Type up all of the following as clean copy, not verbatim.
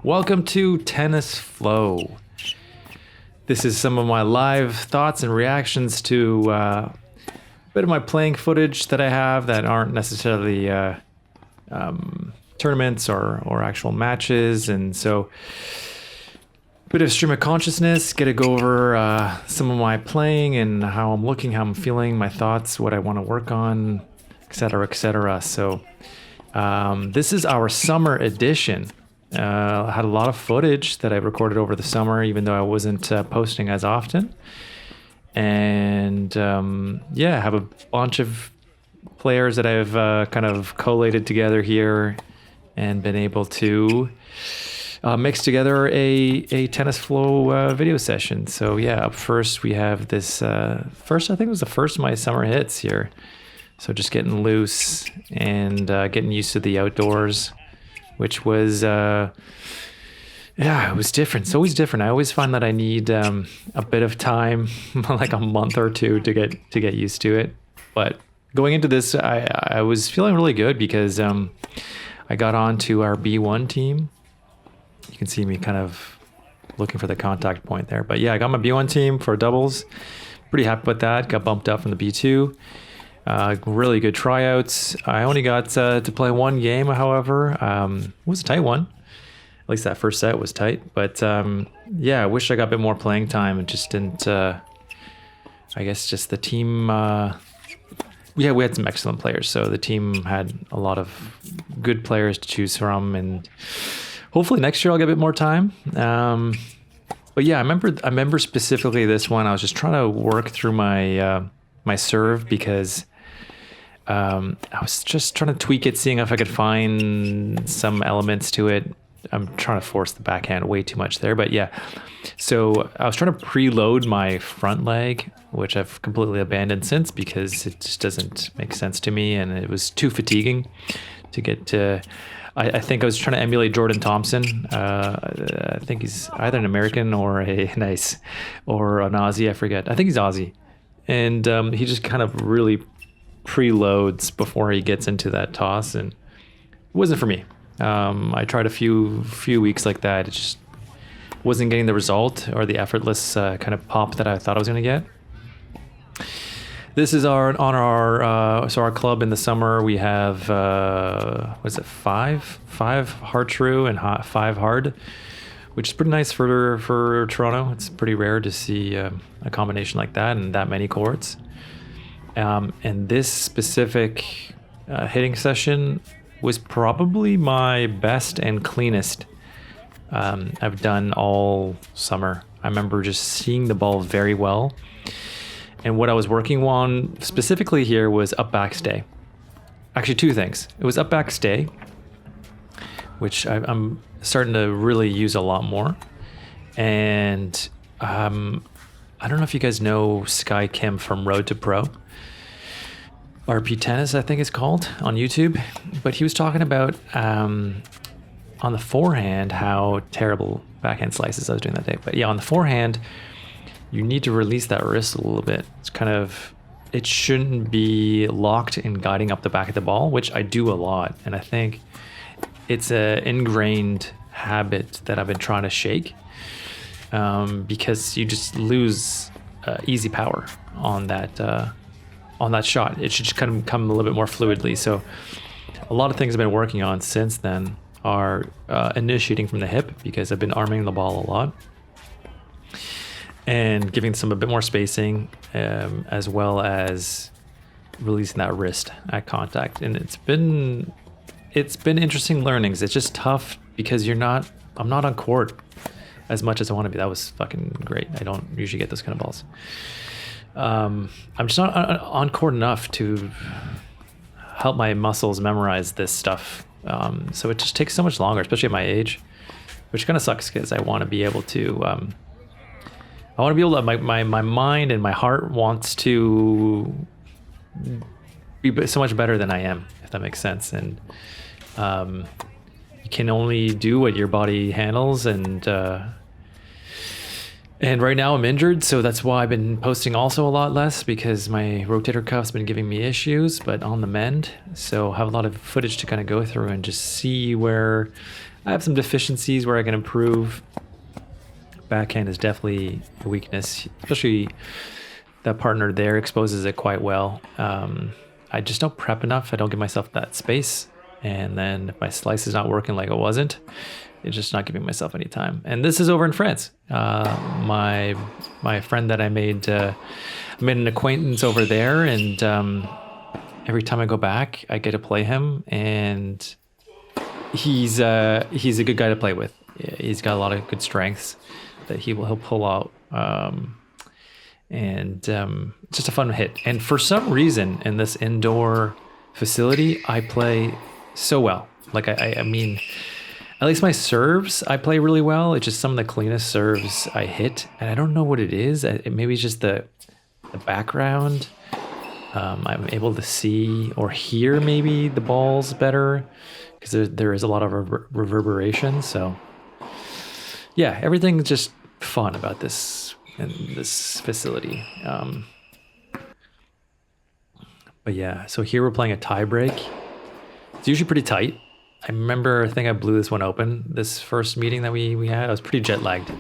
Welcome to Tennis Flow. This is some of my live thoughts and reactions to a bit of my playing footage that I have that aren't necessarily tournaments or actual matches. And so a bit of stream of consciousness, get to go over some of my playing and how I'm looking, how I'm feeling, my thoughts, what I want to work on, etc., etc. So this is our summer edition. I had a lot of footage that I recorded over the summer, even though I wasn't posting as often. And I have a bunch of players that I've kind of collated together here and been able to mix together a Tennis Flow video session. So yeah, up first we have this first, I think it was the first of my summer hits here. So just getting loose and getting used to the outdoors, which was, it was different. It's always different. I always find that I need a bit of time, like a month or two to get used to it. But going into this, I was feeling really good because I got on to our B1 team. You can see me kind of looking for the contact point there. But yeah, I got my B1 team for doubles. Pretty happy with that. Got bumped up from the B2. Really good tryouts. I only got to play one game, however. It was a tight one. At least that first set was tight. But I wish I got a bit more playing time. It just didn't. I guess just the team. We had some excellent players, so the team had a lot of good players to choose from, and hopefully next year I'll get a bit more time. But yeah, I remember specifically this one. I was just trying to work through my serve because I was just trying to tweak it, seeing if I could find some elements to it. I'm trying to force the backhand way too much there, but yeah. So I was trying to preload my front leg, which I've completely abandoned since because it just doesn't make sense to me, and it was too fatiguing to get to. I think I was trying to emulate Jordan Thompson. I think he's either an American or or an Aussie. I forget. I think he's Aussie. And he just kind of really preloads before he gets into that toss, and it wasn't for me. I tried a few weeks like that. It just wasn't getting the result or the effortless kind of pop that I thought I was going to get. This is our club in the summer. We have five hard true and five hard, which is pretty nice for Toronto. It's pretty rare to see a combination like that and that many courts. And this specific hitting session was probably my best and cleanest I've done all summer. I remember just seeing the ball very well. And what I was working on specifically here was up back stay. Actually, two things. It was up back stay, which I'm starting to really use a lot more. And I don't know if you guys know Sky Kim from Road to Pro. RP Tennis, I think it's called, on YouTube. But he was talking about on the forehand how terrible backhand slices I was doing that day. But yeah, on the forehand, you need to release that wrist a little bit. It shouldn't be locked in guiding up the back of the ball, which I do a lot. And I think it's an ingrained habit that I've been trying to shake because you just lose easy power on that shot. It should just kind of come a little bit more fluidly. So a lot of things I've been working on since then are initiating from the hip because I've been arming the ball a lot and giving some a bit more spacing as well as releasing that wrist at contact. And it's been interesting learnings. It's just tough because I'm not on court as much as I want to be. That was fucking great. I don't usually get those kind of balls. I'm just not on court enough to help my muscles memorize this stuff. So it just takes so much longer, especially at my age, which kind of sucks because I want to be able to, my mind and my heart wants to be so much better than I am, if that makes sense. And you can only do what your body handles, and right now I'm injured, so that's why I've been posting also a lot less, because my rotator cuff's been giving me issues, but on the mend. So I have a lot of footage to kind of go through and just see where I have some deficiencies where I can improve. Backhand is definitely a weakness, especially that partner there exposes it quite well. I just don't prep enough. I don't give myself that space. And then if my slice is not working like it wasn't, it's just not giving myself any time. And this is over in France. My friend that I made an acquaintance over there, and every time I go back, I get to play him, and he's a good guy to play with. He's got a lot of good strengths that he'll pull out. Just a fun hit. And for some reason in this indoor facility, I play so well. Like I mean, at least my serves, I play really well. It's just some of the cleanest serves I hit, and I don't know what it is. Maybe it's just the background. I'm able to see or hear maybe the balls better because there is a lot of reverberation. So yeah, everything's just fun about this in this facility. But yeah, so here we're playing a tie break. It's usually pretty tight. I think I blew this one open. This first meeting that we had, I was pretty jet lagged.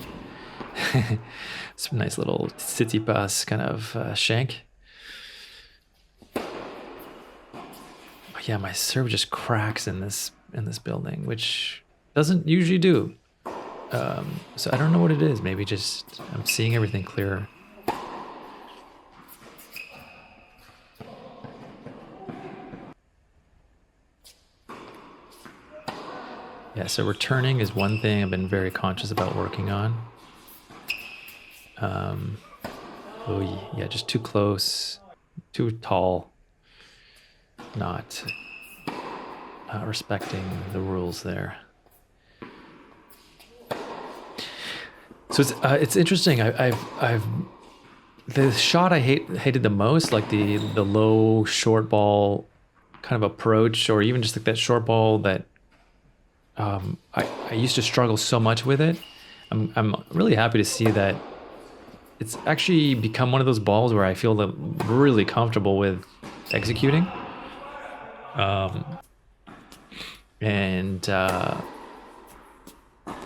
Some nice little city pass kind of shank. But yeah, my serve just cracks in this building, which doesn't usually do. So I don't know what it is. Maybe just I'm seeing everything clearer. Yeah, so returning is one thing I've been very conscious about working on. Just too close, too tall, not respecting the rules there. So it's interesting. I've the shot I hated the most, like the low short ball kind of approach, or even just like that short ball that I used to struggle so much with it. I'm really happy to see that it's actually become one of those balls where I feel really comfortable with executing.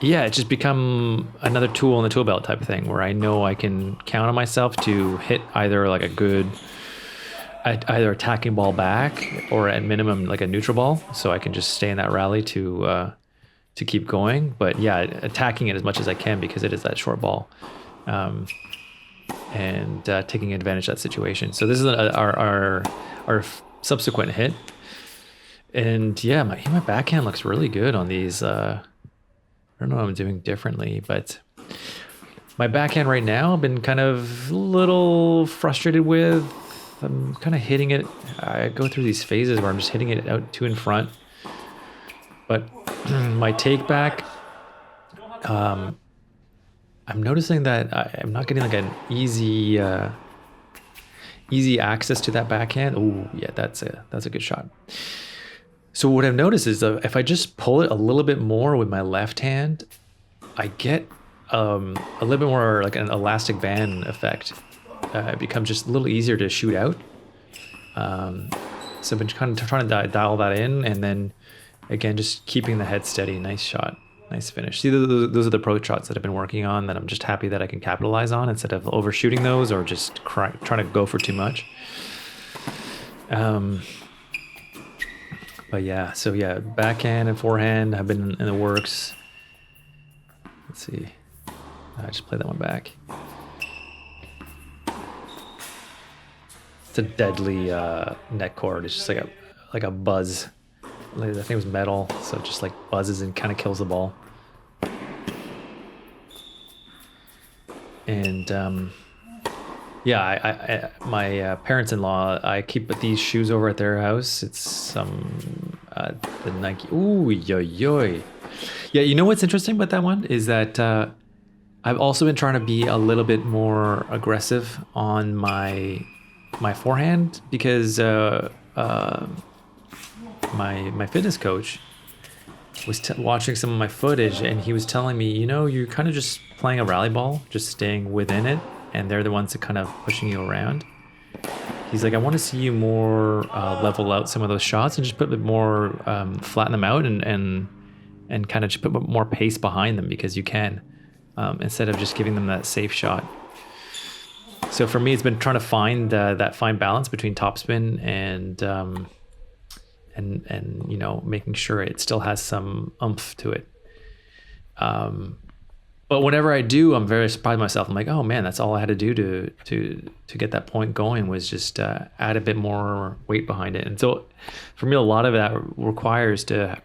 It's just become another tool in the tool belt type of thing where I know I can count on myself to hit either like a good either attacking ball back or at minimum like a neutral ball, so I can just stay in that rally to keep going. But yeah, attacking it as much as I can because it is that short ball, and taking advantage of that situation. So this is our subsequent hit, and yeah, my backhand looks really good on these. I don't know what I'm doing differently, but my backhand right now I've been kind of a little frustrated with. I'm kind of hitting it. I go through these phases where I'm just hitting it out to in front. But my take back, I'm noticing that I'm not getting like an easy access to that backhand. Oh yeah, that's a good shot. So what I've noticed is if I just pull it a little bit more with my left hand, I get a little bit more like an elastic band effect. It becomes just a little easier to shoot out. So I've been kind of trying to dial that in, and then again, just keeping the head steady. Nice shot, nice finish. See, those are the approach shots that I've been working on that I'm just happy that I can capitalize on instead of overshooting those or just trying to go for too much. But yeah, so yeah, backhand and forehand have been in the works. Let's see. I just play that one back. It's a deadly net chord. It's just like a buzz. I think it was metal, so it just like buzzes and kind of kills the ball. And my parents-in-law, I keep these shoes over at their house. It's some the Nike. Ooh, yo. Yeah, you know what's interesting about that one is that I've also been trying to be a little bit more aggressive on my forehand because my fitness coach was watching some of my footage, and he was telling me, you're kind of just playing a rally ball, just staying within it, and they're the ones that kind of pushing you around. He's like, I want to see you more level out some of those shots and just put a bit more, flatten them out and and kind of just put more pace behind them because you can, instead of just giving them that safe shot. So for me, it's been trying to find that fine balance between topspin and you know, making sure it still has some oomph to it. But whenever I do, I'm very surprised of myself. I'm like, oh man, that's all I had to do to get that point going was just add a bit more weight behind it. And so for me, a lot of that requires to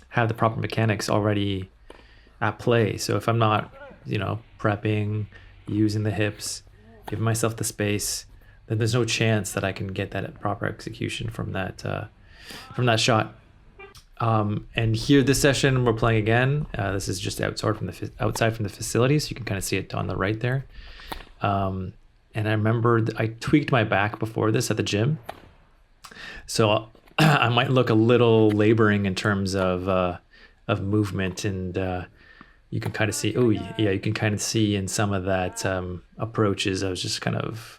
have the proper mechanics already at play. So if I'm not, you know, prepping, using the hips, giving myself the space, then there's no chance that I can get that proper execution from that shot. And here, this session, we're playing again. This is just outside from the facility, so you can kind of see it on the right there. And I remember I tweaked my back before this at the gym, so I might look a little laboring in terms of movement, and you can kind of see. Oh yeah, you can kind of see in some of that approaches. I was just kind of.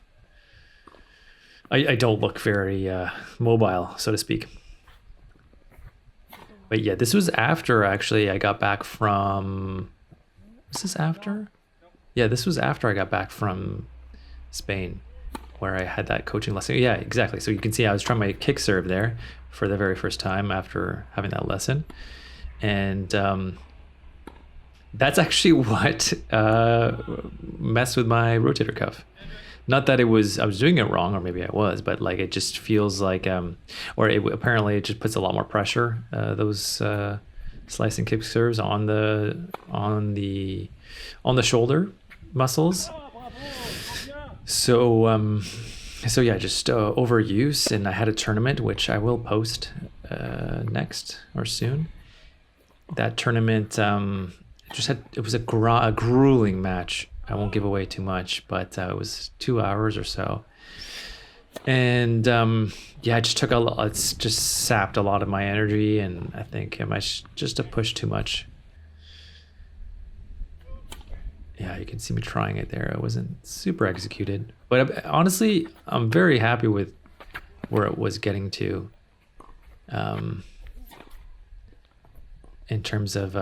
I don't look very mobile, so to speak. But yeah, this was after actually I got back from. Was this after? Yeah, this was after I got back from Spain, where I had that coaching lesson. Yeah, exactly. So you can see I was trying my kick serve there for the very first time after having that lesson, and that's actually what messed with my rotator cuff. Not that I was doing it wrong, or maybe I was, but like it just feels like, apparently it just puts a lot more pressure. Those slice and kick serves on the shoulder muscles. So yeah, just overuse, and I had a tournament which I will post next or soon. That tournament it was a grueling match. I won't give away too much, but it was 2 hours or so. And yeah, it just took it's just sapped a lot of my energy, and I think I might just have pushed too much. Yeah, you can see me trying it there. It wasn't super executed, but honestly, I'm very happy with where it was getting to. In terms of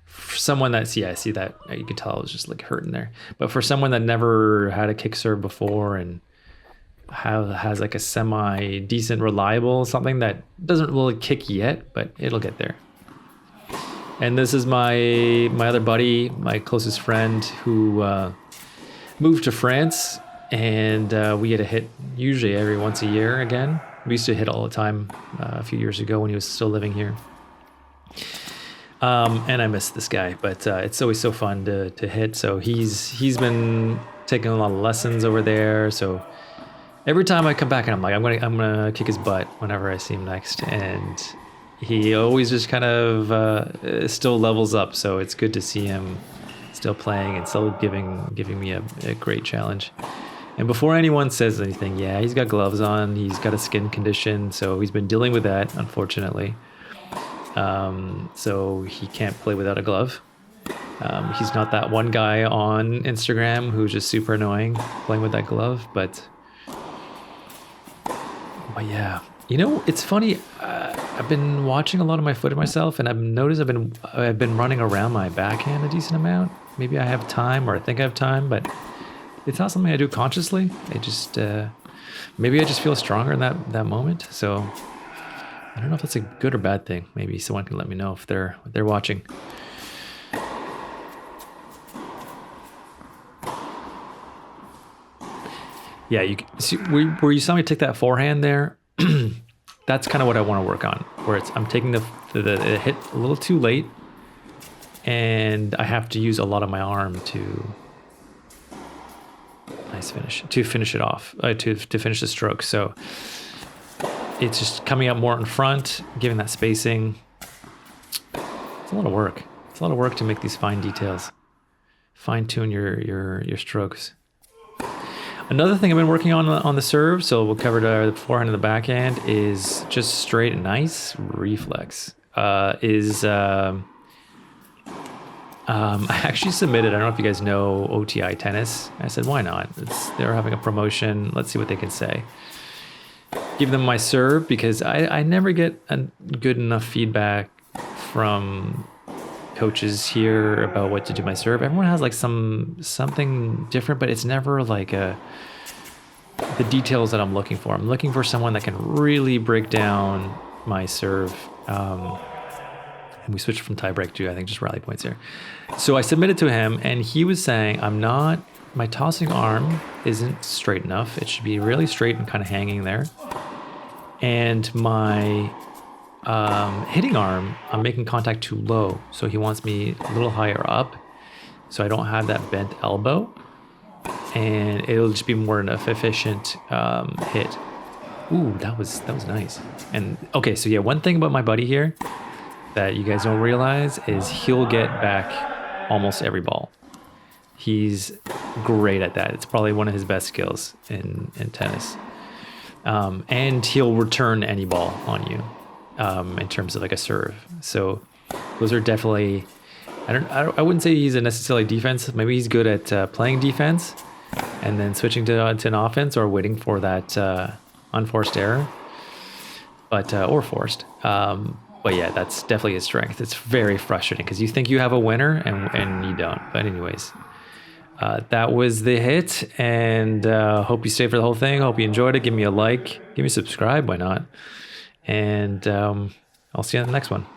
for someone that's, I see that, you can tell I was just like hurting there. But for someone that never had a kick serve before and has like a semi decent reliable, something that doesn't really kick yet, but it'll get there. And this is my other buddy, my closest friend, who moved to France, and we get a hit usually every once a year again. We used to hit all the time a few years ago when he was still living here. And I miss this guy, but it's always so fun to hit. So he's been taking a lot of lessons over there. So every time I come back, and I'm like, I'm gonna kick his butt whenever I see him next, and he always just kind of still levels up. So it's good to see him still playing and still giving me a great challenge. And before anyone says anything, yeah, he's got gloves on. He's got a skin condition, so he's been dealing with that, unfortunately. So he can't play without a glove. He's not that one guy on Instagram who's just super annoying playing with that glove, but yeah, you know, it's funny. I've been watching a lot of my footage myself, and I've noticed I've been running around my backhand a decent amount. Maybe I have time, or I think I have time, but it's not something I do consciously. It just maybe I just feel stronger in that moment. So I don't know if that's a good or bad thing. Maybe someone can let me know if they're watching. Yeah, you see where you saw me take that forehand there. That's kind of what I want to work on. Where I'm taking the hit a little too late, and I have to use a lot of my arm to finish it off, to finish the stroke. So it's just coming up more in front, giving that spacing. It's a lot of work. It's a lot of work to make these fine details, fine tune your strokes. Another thing I've been working on the serve, so we'll cover the forehand and the backhand, is just straight and nice reflex. I actually submitted, I don't know if you guys know OTI Tennis. I said, why not? They're having a promotion. Let's see what they can say. Give them my serve, because I never get a good enough feedback from coaches here about what to do my serve. Everyone has like something different, but it's never like the details that I'm looking for. I'm looking for someone that can really break down my serve. And we switched from tiebreak to, I think, just rally points here. So I submitted to him, and he was saying, my tossing arm isn't straight enough. It should be really straight and kind of hanging there. And my hitting arm, I'm making contact too low. So he wants me a little higher up, so I don't have that bent elbow. And it'll just be more an efficient hit. Ooh, that was nice. And okay, so yeah, one thing about my buddy here that you guys don't realize is he'll get back almost every ball. He's great at that. It's probably one of his best skills in tennis. And he'll return any ball on you in terms of like a serve. So those are definitely, I wouldn't say he's a necessarily defense. Maybe he's good at playing defense and then switching to an offense or waiting for that unforced error, or forced. But yeah, that's definitely his strength. It's very frustrating because you think you have a winner and you don't. But anyways, that was the hit, and hope you stayed for the whole thing. Hope you enjoyed it. Give me a like. Give me a subscribe. Why not? And I'll see you on the next one.